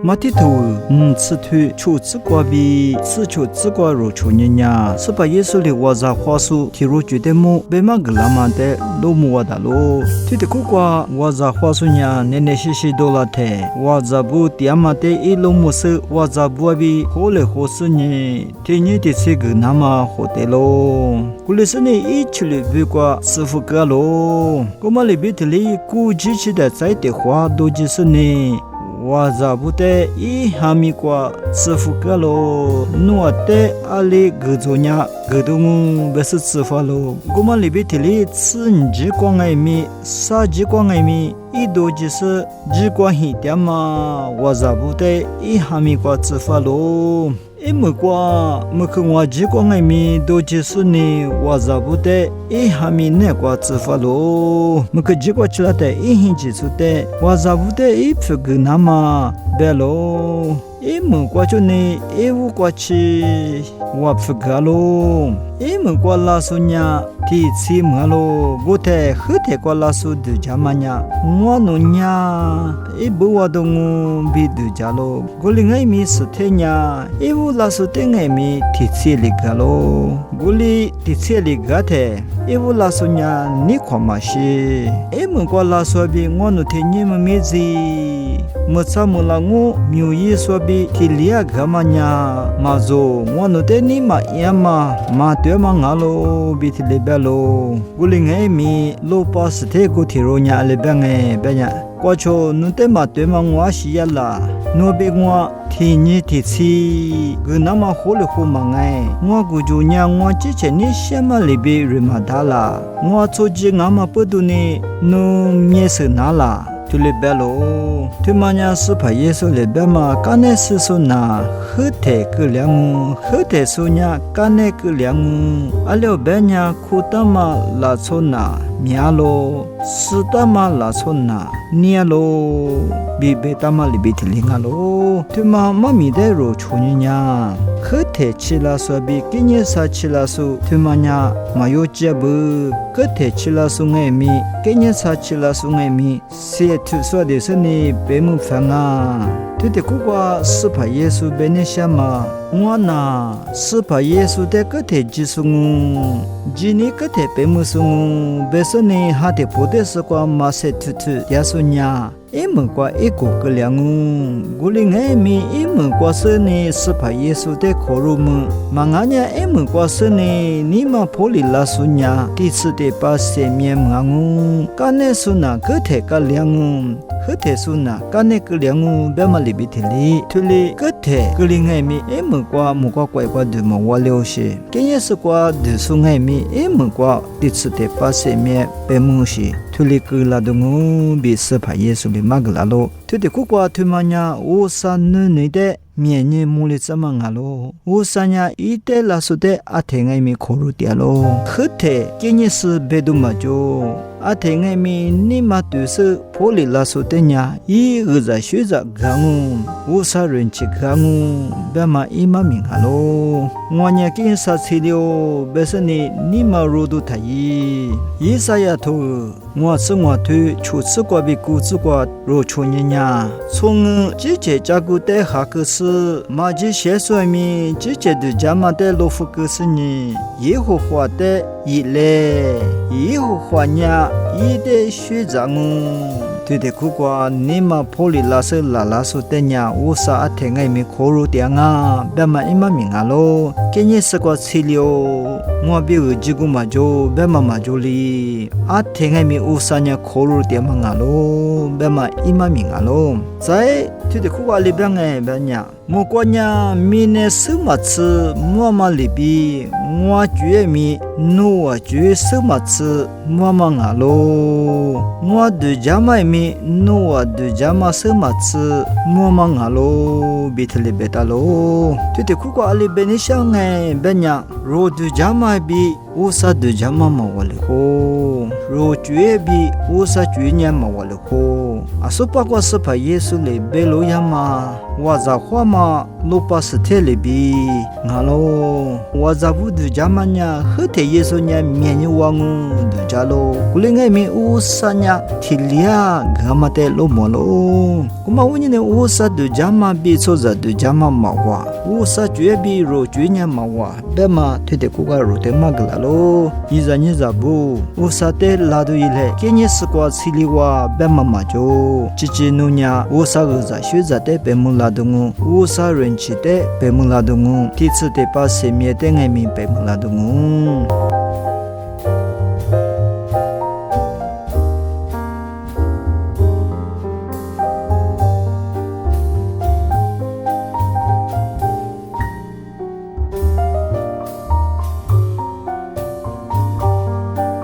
马蹄头，此腿出自瓜比，此出自瓜如出年呀。是把耶稣的话在话术，提入觉得么？别嘛个拉嘛的，罗木话的咯。推的苦瓜话在话术呀，年年西西多拉的，话在不点嘛的一罗木是话在不比，好嘞好事呢，天年的这个那么好的咯。古里是呢一起来比瓜师傅个咯，我们里边的里估计起的在的话都就是呢。我咋不得一哈密瓜师傅个咯？我得阿里个做呀，个东不是吃法咯。我们里边提里吃几光艾米，啥几光艾米，一多就是几光一点嘛。我咋不得一哈密瓜吃法咯？一木瓜，木克我几光艾米都就是呢，我咋不得一哈密那瓜吃法咯？木克几瓜吃了的，一hin几出的，我咋不得一副个那么白咯？一木瓜就呢，一无瓜吃，我副个咯。一木瓜拉苏呀，第次么咯？我太后太瓜拉苏的家嘛呀，我弄呀，一不我都我比的家咯。我另外米是太呀，一无拉苏的外米第次里个咯。我里第次里个太，一无拉苏呀，你看嘛是？一木瓜拉苏比我弄太你们没子。莫查莫拉我苗医说比提利亚格玛呀，马祖我弄得你嘛呀嘛，马对嘛我咯比提利白咯，古灵爱米罗巴斯特古提罗呀里边哎白呀，过去弄得嘛对嘛我是呀啦，诺比我提你提起，个那么好了好嘛哎，我古就呀我之前你什么里边人嘛大啦，我做起我嘛不懂呢，侬也是哪啦？就里边咯，对嘛呀是怕耶稣里边嘛，干那是说那后台个两后台说呀干那个两阿了边呀苦的嘛拉错那面咯，死的嘛拉错那捏咯，比别的嘛里边的灵啊咯，对嘛妈咪的肉出呢呀，后台吃了说比今年啥吃了说，对嘛呀没有结不，后台吃了说爱米，今年啥吃了说爱米，是tu说的是你别木烦啊，对的苦瓜是怕耶稣被你想嘛，我那是怕耶稣的个体技术我，今年个体别木是我，别说你还得不得是瓜马赛突突耶稣呀。一门瓜一个个两我另外面一门瓜是呢是怕耶稣的口入门，嘛俺家一门瓜是呢你嘛破里拉苏呀，第次的把生面我，干那苏那个太个两后台苏那干那个两别嘛里边的里，土里个太个另外面一门瓜木瓜乖乖的嘛我了些，今也是瓜的苏外面一门瓜第次的把生面别么些，土里个拉的我比是怕耶稣的。马格拉罗，对的，苦瓜推嘛呀，我山嫩的面呢，木里怎么样咯？我山呀，一代拉苏的阿天爱米考虑掉咯。后台今年是别度嘛就，阿天爱米你嘛都是破里拉苏的呀，一个在学着干我山人去干别嘛一嘛明哈咯。我呢今啥吃了，别说你嘛肉都太一啥呀头，我吃我推，出吃过比古吃过。肉出年呀，从季节加古的哈个是，马季些说明季节的加嘛的罗夫个是呢，以后花的一类，以后花呀一的学长对的苦瓜，你嘛破里拉是拉拉苏的呀，我啥阿天爱没考入点啊，别嘛一嘛明啊咯，今年是个吃了，我比我几个嘛就别嘛嘛就哩，阿天爱没我啥呀考入点嘛啊咯，别嘛一嘛明啊咯，在对的苦瓜里边哎别呀，莫过呀明年什么吃，我嘛里边我觉米，我觉什么吃，我嘛啊咯，我的家买米，我的家嘛什么吃，我嘛啊咯，比特里贝达咯，对的苦瓜里边你想哎别呀，肉的家买比。我啥的家妈妈我了吼，肉绝比我啥绝年嘛我了吼，啊说八卦是怕耶稣来背路呀嘛， waza khwama lopas telebi ngalo waza budu jamanya hte yeso nya menyu wangu du jalo kulingai mi usanya thilia gamate lo molo kuma unyine usa du jama bi soza du jama mawa usa juebi ro junya mawa bema thede kuga ro te magla lo izanye zabu usa te ladu ile kenye skwa siliwa bema majo chichi nunya usa goza shweza te bemula dungu usa renchi te bemula dungu titsu te pa semye te ngai mi bemula dungu